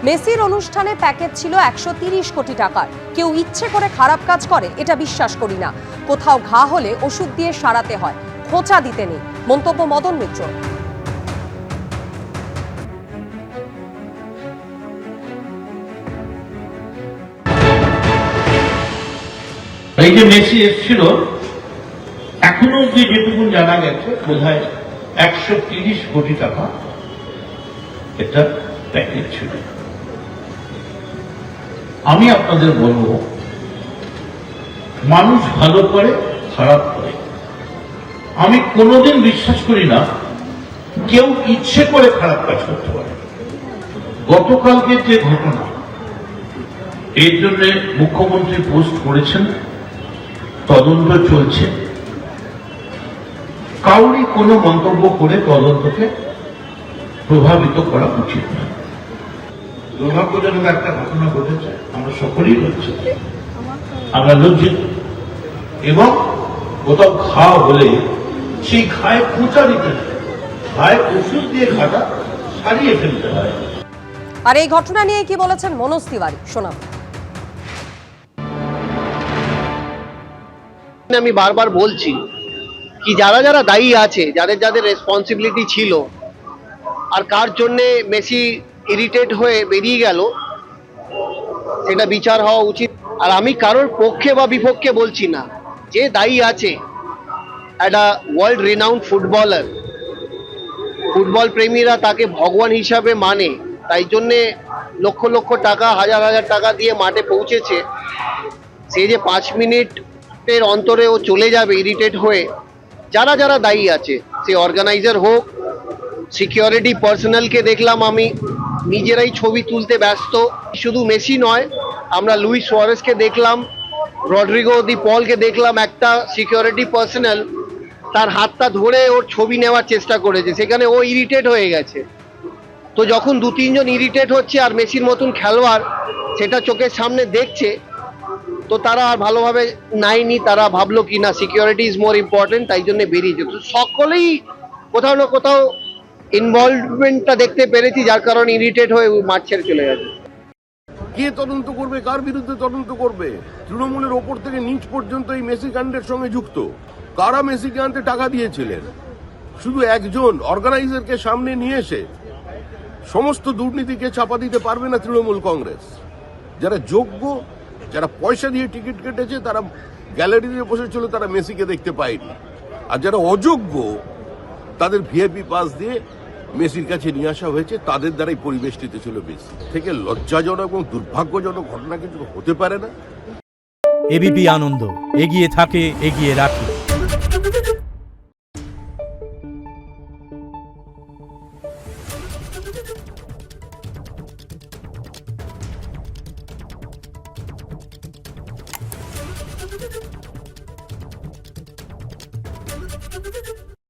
মেসির অনুষ্ঠানে প্যাকেজ ছিল 130 কোটি টাকার। কেউ ইচ্ছে করে খারাপ কাজ করে এটা বিশ্বাস করি না। কোথাও ঘা হলে ওষুধ দিয়ে সারাতে হয়, খোঁচা দিতে নেই, মন্তব্য মদন মিত্র। এই যে মেসি এসেছিল, এখনো যে যেটুকু জানা গেছে বোধহয় 130 কোটি টাকা এটা প্যাকেজ ছিল। আমি আপনাদের বলবো, মানুষ ভালো করে খারাপ করে। আমি কোনোদিন বিশ্বাস করি না কেউ ইচ্ছে করে খারাপ কাজ করতে পারে। গতকালকে যে ঘটনা, এর জন্য মুখ্যমন্ত্রী পোস্ট করেছেন, তদন্ত চলছে। কাউরি কোনো মন্তব্য করে তদন্তকে প্রভাবিত করা উচিত না। দুর্ভাগ্যজনক একটা ঘটনা ঘটেছে, আমরা সকলেই লজ্জিত, আমরা লজ্জিত। এবং কোথাও ঘা হলে সেই ঘায়ে খোঁচা দিতে হয়, ঘায়ে ওষুধ দিয়ে ঘাটা সারিয়ে ফেলতে হয়। আর এই ঘটনা নিয়ে কি বলেছেন মনোজ তিওয়ারি, শোনাব। আমি বারবার বলছি কি যারা যারা দায়ী আছে, যাদের যাদের রেসপন্সিবিলিটি ছিল, আর কার জন্যে মেসি ইরিটেট হয়ে বেরিয়ে গেল, সেটা বিচার হওয়া উচিত। আর আমি কারোর পক্ষে বা বিপক্ষে বলছি না। যে দায়ী আছে, একটা ওয়ার্ল্ড রিনাউন্ড ফুটবলার, ফুটবল প্রেমীরা তাকে ভগবান হিসাবে মানে, তাই জন্যে লক্ষ লক্ষ টাকা, হাজার হাজার টাকা দিয়ে মাঠে পৌঁছেছে। সে যে 5 মিনিটের অন্তরে ও চলে যাবে ইরিটেট হয়ে, যারা যারা দায়ী আছে, সে অর্গানাইজার হোক, সিকিউরিটি পার্সোনালকে দেখলাম আমি নিজেরাই ছবি তুলতে ব্যস্ত। শুধু মেসি নয়, আমরা লুইস সুয়ারেজকে দেখলাম, রড্রিগো দি পলকে দেখলাম, একটা সিকিউরিটি পার্সোনাল তার হাতটা ধরে ওর ছবি নেওয়ার চেষ্টা করেছে, সেখানে ও ইরিটেট হয়ে গেছে। তো যখন 2-3 জন ইরিটেট হচ্ছে আর মেসির মতন খেলোয়াড় সেটা চোখের সামনে দেখছে, তো তারা আর ভালোভাবে নাইনি, তারা ভাবলো কি না সিকিউরিটি ইজ মোর ইম্পর্টেন্ট, তাই জন্য বেরিয়েছে। তো সকলেই কোথাও না কোথাও ইনভলভমেন্টটা দেখতে পেরেছি, যার কারণে ইরিটেট হয়ে মাঠ ছেড়ে চলে গেছে। কে তদন্ত করবে, কার বিরুদ্ধে তদন্ত করবে? তৃণমূলের ওপর থেকে নিচ পর্যন্ত এই মেসি কাণ্ডের সঙ্গে যুক্ত। কারা মেসিকে আনতে টাকা দিয়েছিলেন? শুধু একজন অর্গানাইজারকে সামনে নিয়ে এসে সমস্ত দুর্নীতিকে চাপা দিতে পারবে না তৃণমূল কংগ্রেস। যারা যোগ্য, যারা পয়সা দিয়ে টিকিট কেটেছে, তারা গ্যালারিতে বসেছিল, তারা মেসিকে দেখতে পায়নি। আর যারা অযোগ্য, তাদের ভিআইপি পাস দিয়ে মেসির কাছে নিয়ে আসা হয়েছে, তাদের দ্বারাই পরিবেষ্টিত ছিল মেসি। থেকে লজ্জাজনক এবং দুর্ভাগ্যজনক ঘটনা কিছু হতে পারে না। এবিপি আনন্দ, এগিয়ে থাকে, এগিয়ে রাখে। Thank you.